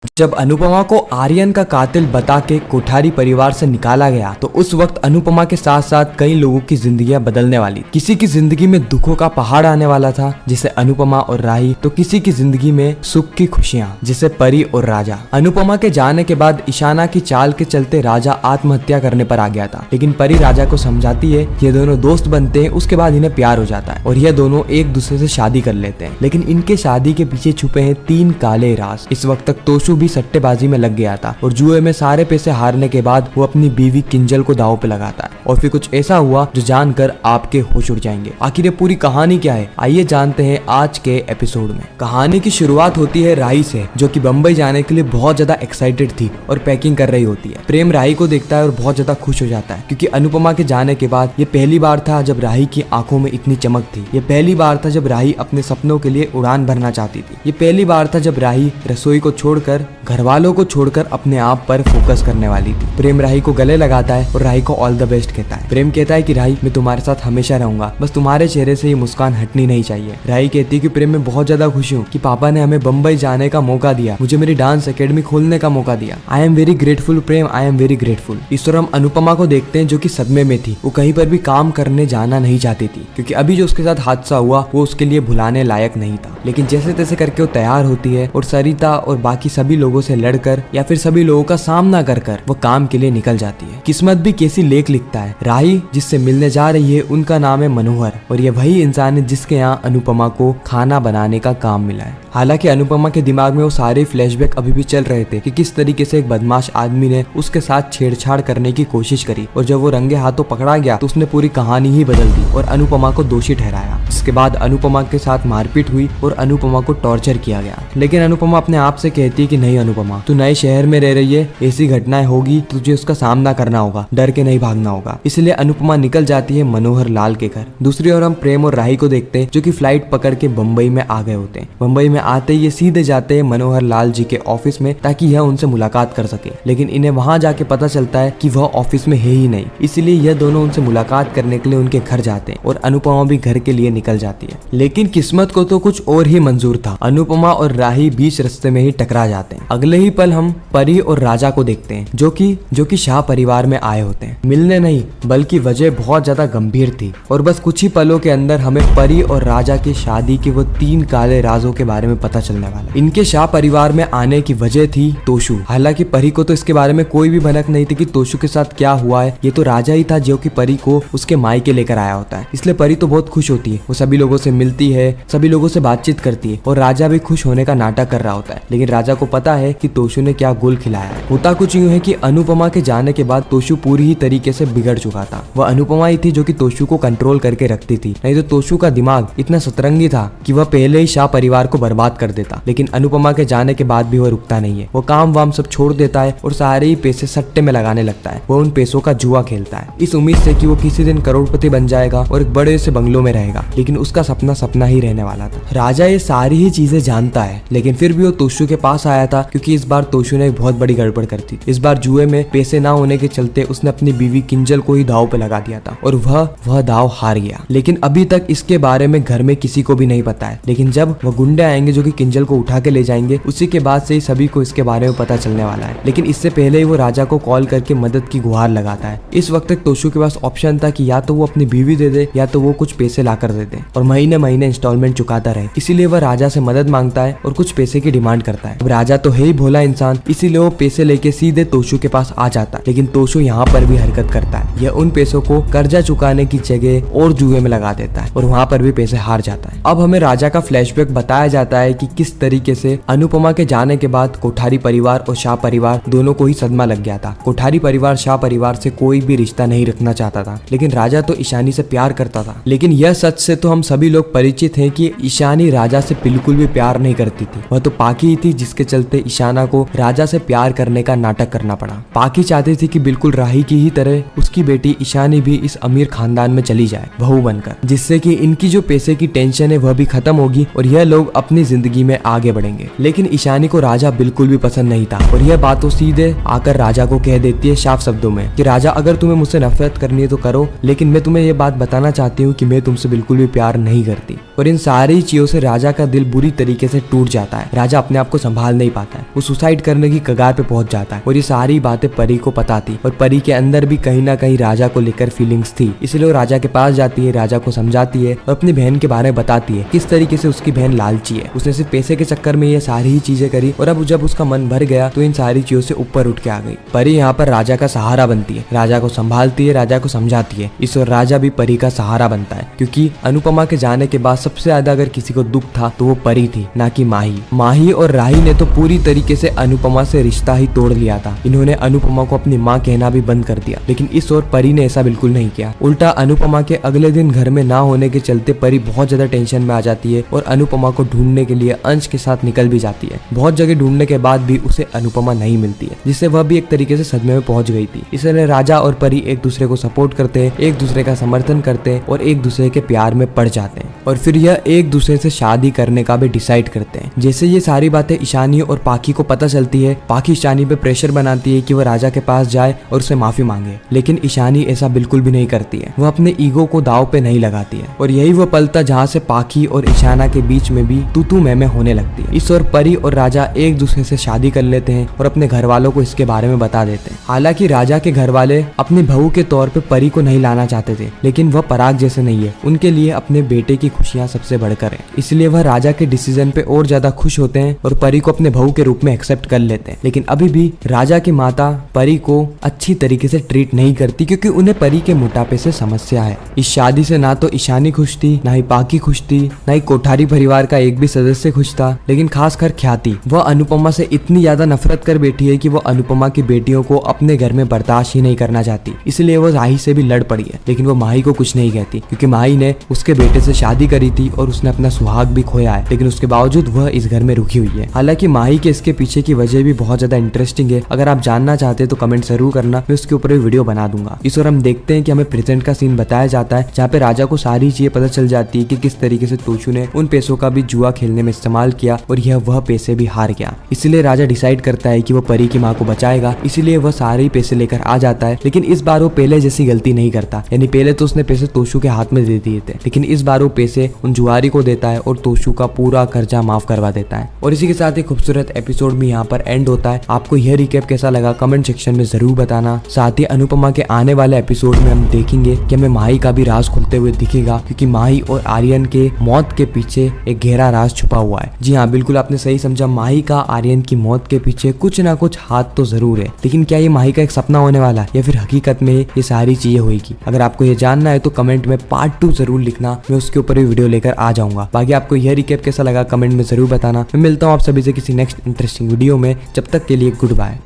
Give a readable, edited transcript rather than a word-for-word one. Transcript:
जब अनुपमा को आर्यन का कातिल बता के कोठारी परिवार से निकाला गया तो उस वक्त अनुपमा के साथ साथ कई लोगों की जिंदगियां बदलने वाली। किसी की जिंदगी में दुखों का पहाड़ आने वाला था जिसे अनुपमा और राही, तो किसी की जिंदगी में सुख की खुशियां जिसे परी और राजा। अनुपमा के जाने के बाद ईशाना की चाल के चलते राजा आत्महत्या करने पर आ गया था, लेकिन परी राजा को समझाती है। ये दोनों दोस्त बनते हैं, उसके बाद इन्हें प्यार हो जाता है और ये दोनों एक दूसरे से शादी कर लेते हैं। लेकिन इनके शादी के पीछे छुपे हैं 3 काले राज। इस वक्त तक तोशु भी सट्टेबाजी में लग गया था और जुए में सारे पैसे हारने के बाद वो अपनी बीवी किंजल को दांव पे लगाता है और फिर कुछ ऐसा हुआ जो जानकर आपके होश उड़ जाएंगे। आखिर ये पूरी कहानी क्या है, आइए जानते हैं आज के एपिसोड में। कहानी की शुरुआत होती है राही से, जो कि बम्बई जाने के लिए बहुत ज्यादा एक्साइटेड थी और पैकिंग कर रही होती है। प्रेम राही को देखता है और बहुत ज्यादा खुश हो जाता है क्योंकि अनुपमा के जाने के बाद ये पहली बार था जब राही की आंखों में इतनी चमक थी। ये पहली बार था जब राही अपने सपनों के लिए उड़ान भरना चाहती थी। ये पहली बार था जब राही रसोई को छोड़कर, घर वालों को छोड़कर अपने आप पर फोकस करने वाली थी। प्रेम राही को गले लगाता है और राही को ऑल द बेस्ट कहता है। प्रेम कहता है कि राही, मैं तुम्हारे साथ हमेशा रहूंगा, बस तुम्हारे चेहरे से ये मुस्कान हटनी नहीं चाहिए। राही कहती है कि प्रेम, मैं बहुत ज्यादा खुश हूँ कि पापा ने हमें बम्बई जाने का मौका दिया, मुझे मेरी डांस एकेडमी खोलने का मौका दिया। I am very grateful Prem, I am very grateful. इस तरह हम अनुपमा को देखते हैं जो कि सदमे में थी। वो कहीं पर भी काम करने जाना नहीं चाहती थी क्योंकि अभी जो उसके साथ हादसा हुआ वो उसके लिए भुलाने लायक नहीं था। लेकिन जैसे तैसे करके वो तैयार होती है और सरिता और बाकी सभी लोगों से लड़कर या फिर सभी लोगों का सामना कर वो काम के लिए निकल जाती है। किस्मत भी कैसी लेख लिखता है। राही जिससे मिलने जा रही है उनका नाम है मनोहर और ये वही इंसान है जिसके यहाँ अनुपमा को खाना बनाने का काम मिला है। हालांकि अनुपमा के दिमाग में वो सारे फ्लैशबैक अभी भी चल रहे थे कि किस तरीके से एक बदमाश आदमी ने उसके साथ छेड़छाड़ करने की कोशिश करी और जब वो रंगे हाथों पकड़ा गया तो उसने पूरी कहानी ही बदल दी और अनुपमा को दोषी ठहराया। जिसके बाद अनुपमा के साथ मारपीट हुई और अनुपमा को टॉर्चर किया गया। लेकिन अनुपमा अपने आप से कहती है कि नहीं अनुपमा, तू नए शहर में रह रही है, ऐसी घटनाएं होगी, तुझे उसका सामना करना होगा, डर के नहीं भागना होगा। इसलिए अनुपमा निकल जाती है मनोहर लाल के घर। दूसरी ओर हम प्रेम और राही को देखते हैं जो कि फ्लाइट पकड़ के बम्बई में आ गए होते हैं। बम्बई में आते ही ये सीधे जाते हैं मनोहर लाल जी के ऑफिस में ताकि यह उनसे मुलाकात कर सके। लेकिन इन्हें वहां जाके पता चलता है कि वह ऑफिस में है ही नहीं, इसलिए यह दोनों उनसे मुलाकात करने के लिए उनके घर जाते हैं और अनुपमा भी घर के लिए निकल जाती है। लेकिन किस्मत को तो कुछ और ही मंजूर था। अनुपमा और राही बीच रास्ते में ही टकरा जाते हैं। अगले ही पल हम परी और राजा को देखते हैं जो कि शाह परिवार में आए होते हैं। मिलने नहीं बल्कि वजह बहुत ज्यादा गंभीर थी और बस कुछ ही पलों के अंदर हमें परी और राजा की शादी के वो 3 काले राजों के बारे में पता चलने वाला। इनके शाह परिवार में आने की वजह थी तोशु। हालांकि परी को तो इसके बारे में कोई भी भनक नहीं थी कि तोशु के साथ क्या हुआ है। ये तो राजा ही था जो कि परी को उसके मायके लेकर आया होता है। इसलिए परी तो बहुत खुश होती है, वो सभी लोगों से मिलती है, सभी लोगों से बातचीत करती है और राजा भी खुश होने का नाटक कर रहा होता है। लेकिन राजा को पता है कि तोशु ने क्या गुल खिलाया है। होता कुछ यूं है कि अनुपमा के जाने के बाद तोशु पूरी ही तरीके से बिगड़ चुका था। वह अनुपमा ही थी जो कि तोशु को कंट्रोल करके रखती थी, नहीं तो तोशु का दिमाग इतना सतरंगी था कि वह पहले ही शाह परिवार को बर्बाद कर देता। लेकिन अनुपमा के जाने के बाद भी वह रुकता नहीं है। वो काम वाम सब छोड़ देता है और सारे ही पैसे सट्टे में लगाने लगता है। वो उन पैसों का जुआ खेलता है इस उम्मीद से कि वो किसी दिन करोड़पति बन जाएगा और एक बड़े से बंगलों में रहेगा। लेकिन उसका सपना सपना ही रहने वाला था। राजा ये सारी ही चीजें जानता है, लेकिन फिर भी वो तोशु के पास आया था क्योंकि इस बार तोशु ने एक बहुत बड़ी गड़बड़ कर दी। इस बार जुए में पैसे ना होने के चलते उसने अपनी बीवी किंजल को ही दाव पे लगा दिया था और वह दाव हार गया। लेकिन अभी तक इसके बारे में घर में किसी को भी नहीं पता है। लेकिन जब वह गुंडे आएंगे जो कि किंजल को उठा के ले जाएंगे, उसी के बाद से ही सभी को इसके बारे में पता चलने वाला है। लेकिन इससे पहले ही वो राजा को कॉल करके मदद की गुहार लगाता है। इस वक्त तक तोशु के पास ऑप्शन था कि या तो वो अपनी बीवी दे दे या तो वो कुछ पैसे ला कर दे दे और महीने महीने इंस्टॉलमेंट चुकाता रहे। इसीलिए वह राजा से मदद मांगता है और कुछ पैसे की डिमांड करता है। अब राजा तो है ही भोला इंसान, इसीलिए वो पैसे लेके सीधे तोशु के पास आ जाता है। लेकिन तोशु यहाँ पर भी हरकत करता है। यह उन पैसों को कर्जा चुकाने की जगह और जुए में लगा देता है और वहाँ पर भी पैसे हार जाता है। अब हमें राजा का फ्लैशबैक बताया जाता है कि किस तरीके से अनुपमा के जाने के बाद कोठारी परिवार और शाह परिवार दोनों को ही सदमा लग गया था। कोठारी परिवार शाह परिवार से कोई भी रिश्ता नहीं रखना चाहता था, लेकिन राजा तो ईशानी से प्यार करता था। लेकिन यह सच से तो हम सभी लोग परिचित हैं कि ईशानी राजा से बिल्कुल भी प्यार नहीं करती थी। वह तो पाकी ही थी जिसके चलते ईशाना को राजा से प्यार करने का नाटक करना पड़ा। पाकी चाहती थी कि बिल्कुल राही की ही तरह उसकी बेटी ईशानी भी इस अमीर खानदान में चली जाए बहू बनकर, जिससे कि इनकी जो पैसे की टेंशन है वह भी खत्म होगी और यह लोग अपनी जिंदगी में आगे बढ़ेंगे। लेकिन ईशानी को राजा बिल्कुल भी पसंद नहीं था और यह बात तो सीधे आकर राजा को कह देती है साफ शब्दों में कि राजा, अगर तुम्हें मुझसे नफरत करनी है तो करो, लेकिन मैं तुम्हें यह बात बताना चाहती हूँ कि मैं तुमसे बिल्कुल भी प्यार नहीं करती। और इन सारी चीजों से राजा का दिल बुरी तरीके से टूट जाता है। राजा अपने आप को संभाल नहीं पाता है, वो सुसाइड करने की कगार पे पहुंच जाता है। और ये सारी बातें परी को पता थी और परी के अंदर भी कहीं ना कहीं राजा को लेकर फीलिंग्स थी, इसलिए वो राजा के पास जाती है, राजा को समझाती है और अपनी बहन के बारे में बताती है किस तरीके से उसकी बहन लालची है। उसने सिर्फ पैसे के चक्कर में ये सारी ही चीजें करी और अब जब उसका मन भर गया तो इन सारी चीजों से ऊपर उठ के आ गई। परी यहाँ पर राजा का सहारा बनती है, राजा को संभालती है, राजा को समझाती है। इस और राजा भी परी का सहारा बनता है, क्योंकि अनुपमा के जाने के बाद सबसे ज्यादा अगर किसी को दुख था तो वो परी थी, ना कि माही। माही और राही ने तो पूरी तरीके से अनुपमा से रिश्ता ही तोड़ लिया था। इन्होंने अनुपमा को अपनी माँ कहना भी बंद कर दिया। लेकिन इस और परी ने ऐसा बिल्कुल नहीं किया। उल्टा अनुपमा के अगले दिन घर में ना होने के चलते परी बहुत ज्यादा टेंशन में आ जाती है और अनुपमा को ढूंढने के लिए अंश के साथ निकल भी जाती है। बहुत जगह ढूंढने के बाद भी उसे अनुपमा नहीं मिलती है, जिससे वह भी एक तरीके से सदमे में पहुंच गई थी। इसलिए राजा और परी एक दूसरे को सपोर्ट करते हैं, एक दूसरे का समर्थन करते हैं और एक दूसरे के प्यार में पड़ जाते हैं और फिर यह एक दूसरे से शादी करने का भी डिसाइड करते हैं। जैसे ये सारी बातें ईशानी और पाखी को पता चलती है, पाखी ईशानी पे प्रेशर बनाती है कि वह राजा के पास जाए और उसे माफी मांगे। लेकिन ईशानी ऐसा बिल्कुल भी नहीं करती है, वह अपने ईगो को दाव पे नहीं लगाती है। और यही वो पल था जहाँ से पाखी और ईशाना के बीच में भी तू मैं होने लगती है। इस और परी और राजा एक दूसरे से शादी कर लेते हैं और अपने घर वालों को इसके बारे में बता देते हैं। हालांकि राजा के घर वाले अपने बहू के तौर पे परी को नहीं लाना चाहते थे, लेकिन वह पराग जैसे नहीं है, उनके लिए अपने बेटे की खुशियां सबसे बढ़कर है। इसलिए वह राजा के डिसीजन पे और ज्यादा खुश होते हैं और परी को अपने बहू के रूप में एक्सेप्ट कर लेते हैं। लेकिन अभी भी राजा की माता परी को अच्छी तरीके से ट्रीट नहीं करती, क्योंकि उन्हें परी के मोटापे से समस्या है। इस शादी से ना तो ईशानी खुश थी, ना ही पाखी खुश थी, ना ही कोठारी परिवार का एक भी सदस्य खुश था। लेकिन खासकर ख्याति, वह अनुपमा से इतनी ज्यादा नफरत कर बैठी है कि वह अनुपमा की बेटियों को अपने घर में बर्दाश्त ही नहीं करना चाहती। इसलिए वह राही से भी लड़ पड़ी है। लेकिन वो माही को कुछ नहीं कहती, क्योंकि माही ने उसके बेटे से शादी करी थी और उसने अपना सुहाग भी खोया है। लेकिन उसके बावजूद वह इस घर में रुकी हुई है। हालांकि माही के इसके पीछे की वजह भी बहुत ज्यादा इंटरेस्टिंग है। अगर आप जानना चाहते हैं तो कमेंट जरूर करना, मैं उसके ऊपर वीडियो बना दूंगा। इस और हम देखते हैं कि हमें प्रेजेंट का सीन बताया जाता है, जहाँ पे राजा को सारी चीजें पता चल जाती है कि किस तरीके से तोशु ने उन पैसों का भी जुआ खेलने में इस्तेमाल किया और यह वह पैसे भी हार गया। इसलिए राजा डिसाइड करता है कि वो परी की माँ को बचाएगा, इसीलिए वह सारे पैसे लेकर आ जाता है। लेकिन इस बार वो पहले जैसी गलती नहीं करता, यानी पहले तो उसने पैसे तोशु के हाथ में दे दिए थे, लेकिन इस बार वो पैसे उन जुआरी को देता है और तोशु का पूरा कर्जा माफ करवा देता है। और इसी के साथ ही खूबसूरत एपिसोड में यहाँ पर एंड होता है। आपको यह रिकैप कैसा लगा कमेंट सेक्शन में जरूर बताना। साथ ही अनुपमा के आने वाले एपिसोड में हम देखेंगे कि हमें माही का भी राज खुलते हुए दिखेगा, क्योंकि माही और आर्यन के मौत के पीछे एक गहरा राज छुपा हुआ है। जी हाँ, बिल्कुल आपने सही समझा, माही का आर्यन की मौत के पीछे कुछ ना कुछ हाथ तो जरूर है। लेकिन क्या ये माही का एक सपना होने वाला है या फिर हकीकत में ये सारी चीजें होगी? अगर आपको ये जानना है तो कमेंट में पार्ट 2 जरूर लिखना, मैं उसके ऊपर भी वीडियो लेकर आ जाऊंगा। बाकी आपको यह रिकैप कैसा लगा कमेंट में जरूर बताना। मैं मिलता हूँ आप सभी से किसी नेक्स्ट इंटरेस्टिंग वीडियो में। जब तक के लिए गुड बाय।